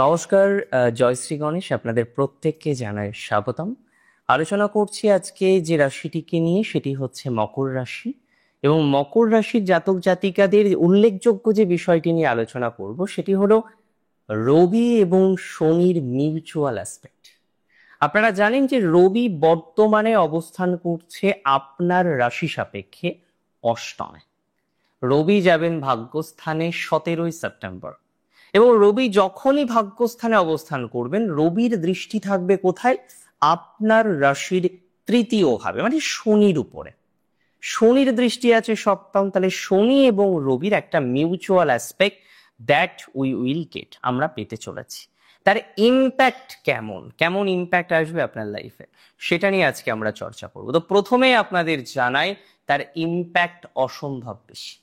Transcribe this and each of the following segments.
নমস্কার। জয়শ্রী গণেশ আপনাদের প্রত্যেককে জানাই স্বাগতম। আলোচনা করছি আজকে যে রাশিটিকে নিয়ে, সেটি হচ্ছে মকর রাশি। এবং মকর রাশির জাতক জাতিকাদের উল্লেখযোগ্য যে বিষয়টি নিয়ে আলোচনা করব সেটি হলো রবি এবং শনির মিউচুয়াল অ্যাসপেক্ট। আপনারা জানেন যে রবি বর্তমানে অবস্থান করছে আপনার রাশি সাপেক্ষে অষ্টমে। রবি যাবেন ভাগ্যস্থানে 17 সেপ্টেম্বর। এবং রবি যখনই ভাগ্যস্থানে অবস্থান করবেন, রবির দৃষ্টি থাকবে কোথায়? আপনার রাশির তৃতীয় ভাবে, মানে শনির উপরে। শনির দৃষ্টি আছে সপ্তম। তাহলে শনি এবং রবির একটা mutual aspect that we will get, আমরা পেতে চলেছি। তার ইম্প্যাক্ট কেমন কেমন ইম্প্যাক্ট আসবে আপনার লাইফে, সেটা নিয়ে আজকে আমরা চর্চা করবো। তো প্রথমে আপনাদের জানাই, তার ইম্প্যাক্ট অসম্ভব বেশি।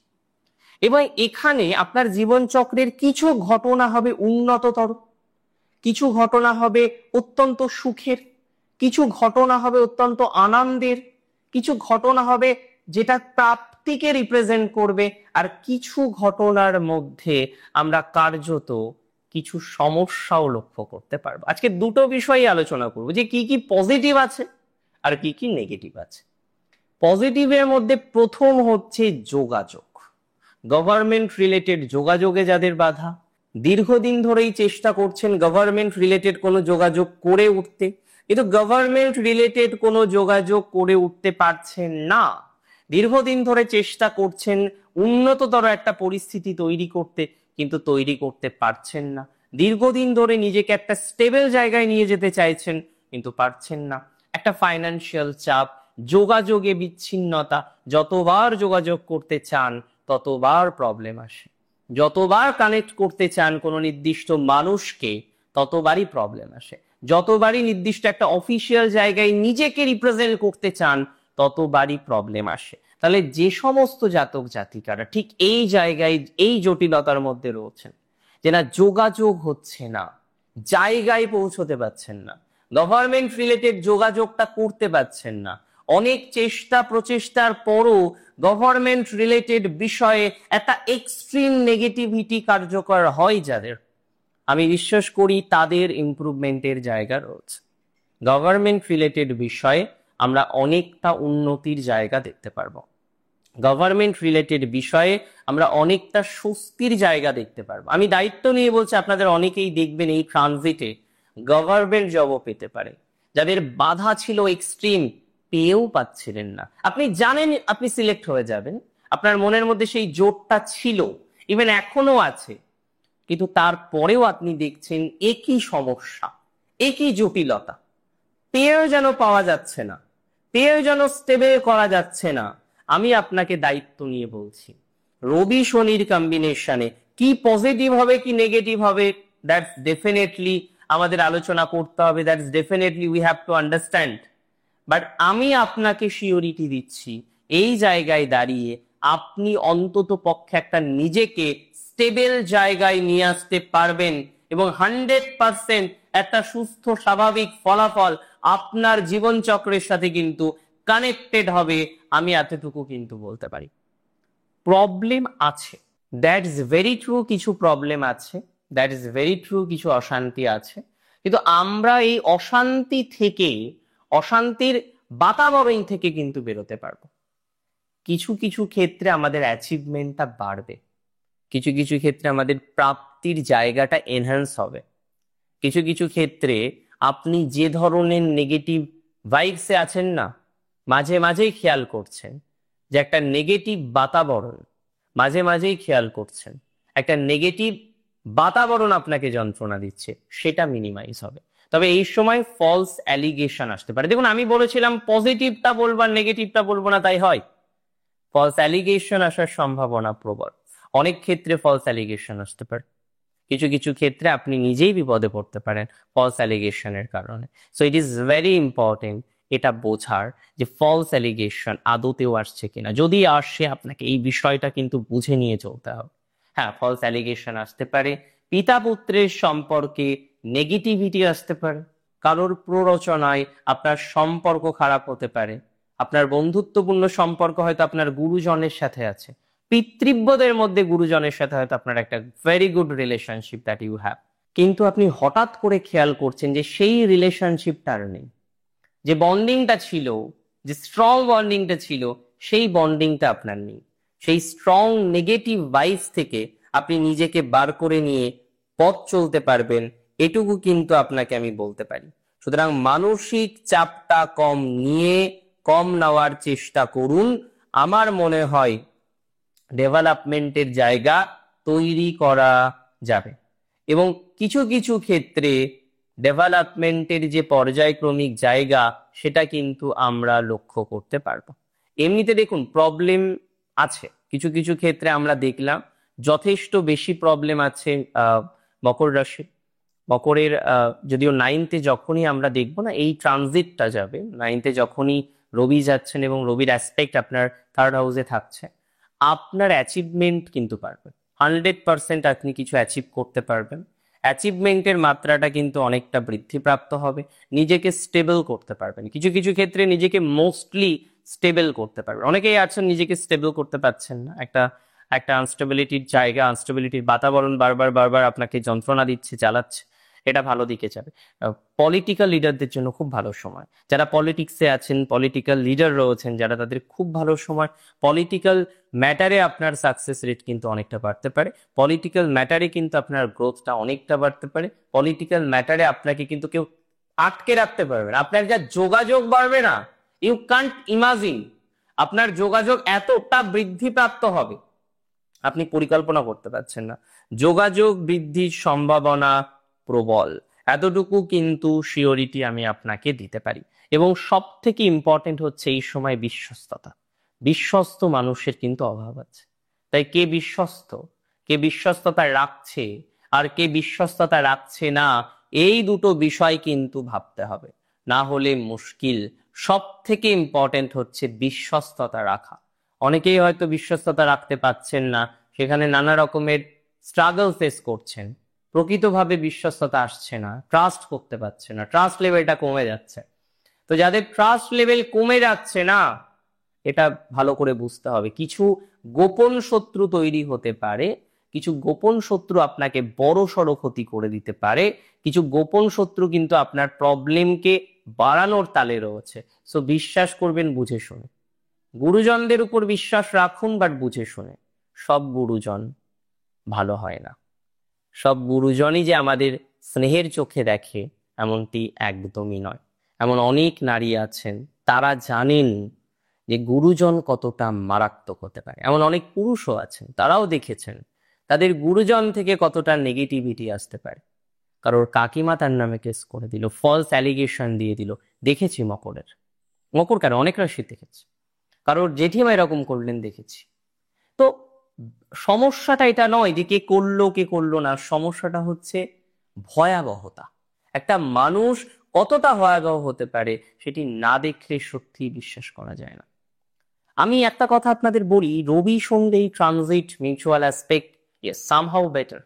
এবং এখানে আপনার জীবনচক্রের কিছু ঘটনা হবে উন্নততর, কিছু ঘটনা হবে অত্যন্ত সুখের, কিছু ঘটনা হবে অত্যন্ত আনন্দের, কিছু ঘটনা হবে যেটা প্রাপ্তিকে রিপ্রেজেন্ট করবে, আর কিছু ঘটনার মধ্যে আমরা কার্যত কিছু সমস্যাও লক্ষ্য করতে পারবো। আজকে দুটো বিষয়ই আলোচনা করবো, যে কি কি পজিটিভ আছে আর কি কি নেগেটিভ আছে। পজিটিভের মধ্যে প্রথম হচ্ছে যোগাযোগ। গভর্নমেন্ট রিলেটেড যোগাযোগে যাদের বাধা, দীর্ঘদিন ধরেই চেষ্টা করছেন গভর্নমেন্ট রিলেটেড কোনো যোগাযোগ করে উঠতে, কিন্তু গভর্নমেন্ট রিলেটেড কোনো যোগাযোগ করে উঠতে পারছেন না। দীর্ঘদিন ধরে চেষ্টা করছেন উন্নততর একটা পরিস্থিতি তৈরি করতে, কিন্তু তৈরি করতে পারছেন না। দীর্ঘদিন ধরে নিজেকে একটা স্টেবল জায়গায় নিয়ে যেতে চাইছেন, কিন্তু পারছেন না। একটা ফাইন্যান্সিয়াল চাপ, যোগাযোগে বিচ্ছিন্নতা, যতবার যোগাযোগ করতে চান ততবার প্রবলেম আসে। যতবার কানেক্ট করতে চান কোনো নির্দিষ্ট মানুষকে, ততবারই প্রবলেম আসে। যতবারই নির্দিষ্ট একটা অফিসিয়াল জায়গায় নিজেকে রিপ্রেজেন্ট করতে চান, ততবারই প্রবলেম আসে। তাহলে যে সমস্ত জাতক জাতিকারা ঠিক এই জায়গায়, এই জটিলতার মধ্যে রয়েছেন, যে না যোগাযোগ হচ্ছে না, জায়গায় পৌঁছতে পারছেন না, গভর্নমেন্ট রিলেটেড যোগাযোগটা করতে পারছেন না, অনেক চেষ্টা প্রচেষ্টার পরও গভর্নমেন্ট রিলেটেড বিষয়ে একটা এক্সট্রিম নেগেটিভিটি কার্যকর হয় যাদের, আমি বিশ্বাস করি তাদের ইমপ্রুভমেন্টের জায়গা রয়েছে। গভর্নমেন্ট রিলেটেড বিষয়ে আমরা অনেকটা উন্নতির জায়গা দেখতে পারবো। গভর্নমেন্ট রিলেটেড বিষয়ে আমরা অনেকটা স্বস্তির জায়গা দেখতে পারবো। আমি দায়িত্ব নিয়ে বলছি, আপনাদের অনেকেই দেখবেন এই ট্রানজিটে গভর্নমেন্ট জবও পেতে পারে। যাদের বাধা ছিল এক্সট্রিম, পেয়েও পাচ্ছিলেন না, আপনি জানেন আপনি সিলেক্ট হয়ে যাবেন, আপনার মনের মধ্যে সেই জোরটা ছিল, ইভেন এখনো আছে, কিন্তু তারপরেও আপনি দেখছেন একই সমস্যা, একই জটিলতা, পেয়েও যেন পাওয়া যাচ্ছে না, পেয়েও যেন স্টেবল করা যাচ্ছে না। আমি আপনাকে দায়িত্ব নিয়ে বলছি, রবি শনির কম্বিনেশনে কি পজিটিভ হবে কি নেগেটিভ হবে, দ্যাটস ডেফিনেটলি আমাদের আলোচনা করতে হবে, that's definitely we have to understand. But আমি আপনাকে সিওরিটি দিচ্ছি, এই জায়গায় দাঁড়িয়ে আপনি অন্তত পক্ষে একটা নিজেকে স্টেবল জায়গায় নিয়ে আসতে পারবেন, এবং 100% একটা সুস্থ স্বাভাবিক ফলাফল আপনার জীবন চক্রের সাথে কিন্তু কানেক্টেড হবে। আমি এতটুকু কিন্তু বলতে পারি। প্রবলেম আছে, দ্যাট ইজ ভেরি ট্রু, কিছু প্রবলেম আছে, দ্যাট ইজ ভেরি ট্রু, কিছু অশান্তি আছে, কিন্তু আমরা এই অশান্তি থেকে, অশান্তির বাতাবরণ থেকে কিন্তু বেরোতে পারবো। কিছু কিছু ক্ষেত্রে আমাদের অ্যাচিভমেন্টটা বাড়বে, কিছু কিছু ক্ষেত্রে আমাদের প্রাপ্তির জায়গাটা এনহ্যান্স হবে, কিছু কিছু ক্ষেত্রে আপনি যে ধরনের নেগেটিভ ভাইবসে আছেন না, মাঝে মাঝেই খেয়াল করছেন যে একটা নেগেটিভ বাতাবরণ, মাঝে মাঝেই খেয়াল করছেন একটা নেগেটিভ বাতাবরণ আপনাকে যন্ত্রণা দিচ্ছে, সেটা মিনিমাইজ হবে। তবে এই সময় ফলস অ্যালিগেশন আসতে পারে। দেখুন, আমি বলেছিলাম পজিটিভটা বলবো আর নেগেটিভটা বলবো না, তাই হয়? ফলস অ্যালিগেশন আসার সম্ভাবনা প্রবল। অনেক ক্ষেত্রে ফলস অ্যালিগেশন আসতে পারে, কিছু কিছু ক্ষেত্রে আপনি নিজেই বিপদে পড়তে পারেন ফলস অ্যালিগেশনের কারণে। So it is very important এটা বোঝার যে ফলস অ্যালিগেশন আদতেও আসছে কিনা। যদি আসে, আপনাকে এই বিষয়টা কিন্তু বুঝে নিয়ে চলতে হবে। হ্যাঁ, ফলস অ্যালিগেশন আসতে পারে, পিতা পুত্রের সম্পর্কে নেগেটিভিটি আসতে পারে, কারোর প্ররোচনায় আপনার সম্পর্ক খারাপ হতে পারে, আপনার বন্ধুত্বপূর্ণ সম্পর্ক হয়তো আপনার গুরুজনের সাথে আছে, পিতৃব্যদের মধ্যে গুরুজনের সাথে হয়তো আপনার একটা very good relationship that you have, কিন্তু আপনি হঠাৎ করে খেয়াল করছেন যে সেই রিলেশনশিপটা আর নেই, যে বন্ডিংটা ছিল, যে স্ট্রং বন্ডিংটা ছিল, সেই বন্ডিংটা আপনার নেই। সেই স্ট্রং নেগেটিভ ভাইবস থেকে আপনি নিজেকে বার করে নিয়ে পথ চলতে পারবেন, এটুকু কিন্তু আপনাকে আমি বলতে পারি। সুতরাং মানসিক চাপটা কম নেওয়ার চেষ্টা করুন। আমার মনে হয় ডেভেলপমেন্টের জায়গা তৈরি করা যাবে, এবং কিছু কিছু ক্ষেত্রে ডেভেলপমেন্টের যে পর্যায়ক্রমিক জায়গা সেটা কিন্তু আমরা লক্ষ্য করতে পারবো। এমনিতে দেখুন প্রবলেম আছে, কিছু কিছু ক্ষেত্রে আমরা দেখলাম যথেষ্ট বেশি প্রবলেম আছে মকর রাশি। মকরের যদিও 9th যখনই আমরা দেখবো না এই ট্রানজিটটা যাবে, 9th যখনই রবি যাচ্ছেন এবং রবির অ্যাসপেক্ট আপনার 3rd হাউসে থাকছে, আপনার অ্যাচিভমেন্ট কিন্তু পারবেন 100%। আপনি কিছু অ্যাচিভ করতে পারবেন, অ্যাচিভমেন্টের মাত্রাটা কিন্তু অনেকটা বৃদ্ধিপ্রাপ্ত হবে, নিজেকে স্টেবল করতে পারবেন, কিছু কিছু ক্ষেত্রে নিজেকে মোস্টলি স্টেবল করতে পারবেন। অনেকেই আছেন নিজেকে স্টেবল করতে পারছেন না, একটা একটা আনস্টেবিলিটির জায়গা, আনস্টেবিলিটির বাতাবরণ বারবার আপনাকে যন্ত্রণা দিচ্ছে, চালাচ্ছে। এটা ভালো দিকে যাবে। পলিটিক্যাল লিডারদের জন্য খুব ভালো সময়, যারা পলিটিক্সে আছেন, পলিটিক্যাল লিডার রয়েছেন যারা, তাদের খুব ভালো সময়। পলিটিক্যাল ম্যাটারে আপনার সাকসেস রেট কিন্তু অনেকটা বাড়তে পারে, পলিটিক্যাল ম্যাটারে কিন্তু আপনার গ্রোথটা অনেকটা বাড়তে পারে, পলিটিক্যাল ম্যাটারে আপনাকে কিন্তু কেউ আটকে রাখতে পারবে না। আপনার যা যোগাযোগ বাড়বে না, ইউ কান্ট ইমাজিন। আপনার যোগাযোগ এতটা বৃদ্ধিপ্রাপ্ত হবে আপনি পরিকল্পনা করতে পারছেন না। যোগাযোগ বৃদ্ধির সম্ভাবনা প্রবল, এতটুকু কিন্তু শিওরিটি আমি আপনাকে দিতে পারি। এবং সব থেকে ইম্পর্টেন্ট হচ্ছে এই সময় বিশ্বস্ততা। বিশ্বস্ত মানুষের কিন্তু অভাব আছে। তাই কে বিশ্বস্ত, কে বিশ্বস্ততা রাখছে আর কে বিশ্বস্ততা রাখছে না, এই দুটো বিষয় কিন্তু ভাবতে হবে, না হলে মুশকিল। সব থেকে ইম্পর্টেন্ট হচ্ছে বিশ্বস্ততা রাখা। অনেকেই হয়তো বিশ্বস্ততা রাখতে পারছেন না, সেখানে নানা রকমের স্ট্রাগল ফেস করছেন, প্রকৃতভাবে বিশ্বস্ততা আসছে না, ট্রাস্ট করতে পারছে না, ট্রাস্ট লেভেলটা কমে যাচ্ছে। তো যাদের ট্রাস্ট লেভেল কমে যাচ্ছে না, এটা ভালো করে বুঝতে হবে, কিছু গোপন শত্রু তৈরি হতে পারে, কিছু গোপন শত্রু আপনাকে বড় সড়ো ক্ষতি করে দিতে পারে, কিছু গোপন শত্রু কিন্তু আপনার প্রবলেমকে বাড়ানোর তালে রয়েছে। সো বিশ্বাস করবেন বুঝে শুনে, গুরুজনদের উপর বিশ্বাস রাখুন, বাট বুঝে শুনে। সব গুরুজন ভালো হয় না, সব গুরুজনই যে আমাদের স্নেহের চোখে দেখে এমনটি একদমই নয়। এমন অনেক নারী আছেন তারা জানেন যে গুরুজন কতটা মারাত্মক হতে পারে, এমন অনেক পুরুষও আছেন তারাও দেখেছেন তাদের গুরুজন থেকে কতটা নেগেটিভিটি আসতে পারে। কারোর কাকিমা তার নামে কেস করে দিল, ফলস অ্যালিগেশন দিয়ে দিল, দেখেছি মকর কেন অনেক রাশি দেখেছি, কারোর জেঠিমা এরকম করলেন দেখেছি। তো সমস্যাটা এটা নয় যে কে করলো না, সমস্যাটা হচ্ছে ভয়াবহতা। একটা মানুষ কতটা ভয়াবহ হতে পারে সেটি না দেখলে সত্যি বিশ্বাস করা যায় না। আমি একটা কথা আপনাদের বলি, রবি সন্ধে transit mutual aspect somehow better,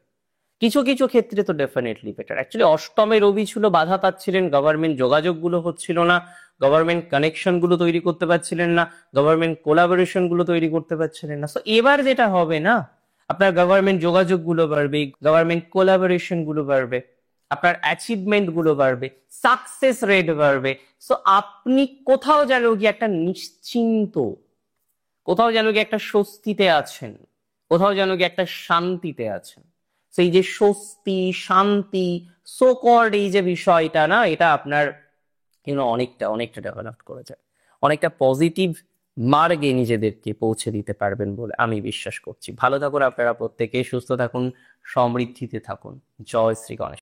কিছু কিছু ক্ষেত্রে তো ডেফিনেটলি বেটার। অ্যাকচুয়ালি অষ্টমে রবি ছিল, বাধা পাচ্ছিলেন, গভর্নমেন্ট যোগাযোগগুলো হচ্ছিল না, গভর্নমেন্ট কানেকশন গুলো তৈরি করতে পারছিলেন না, গভর্নমেন্ট কোলাবোরেশন গুলো তৈরি করতে পারছিলেন না। সো এবার যেটা হবে না, আপনার গভর্নমেন্ট যোগাযোগ গুলো বাড়বে, গভর্নমেন্ট কোলাবোরেশন গুলো বাড়বে, আপনার অ্যাচিভমেন্ট গুলো বাড়বে, সাকসেস রেট বাড়বে। সো আপনি কোথাও যেন কি একটা নিশ্চিন্ত, কোথাও যেন কি একটা স্বস্তিতে আছেন, কোথাও যেন কি একটা শান্তিতে আছেন। সেই যে স্বস্তি, শান্তি, সোকল্ড এই যে বিষয়টা না, এটা আপনার অনেকটা অনেকটা ডেভেলপ করে যায়, অনেকটা পজিটিভ মার্গে নিজেদেরকে পৌঁছে দিতে পারবেন বলে আমি বিশ্বাস করছি। ভালো থাকুন আপনারা প্রত্যেকে, সুস্থ থাকুন, সমৃদ্ধিতে থাকুন। জয় শ্রী গণেশ।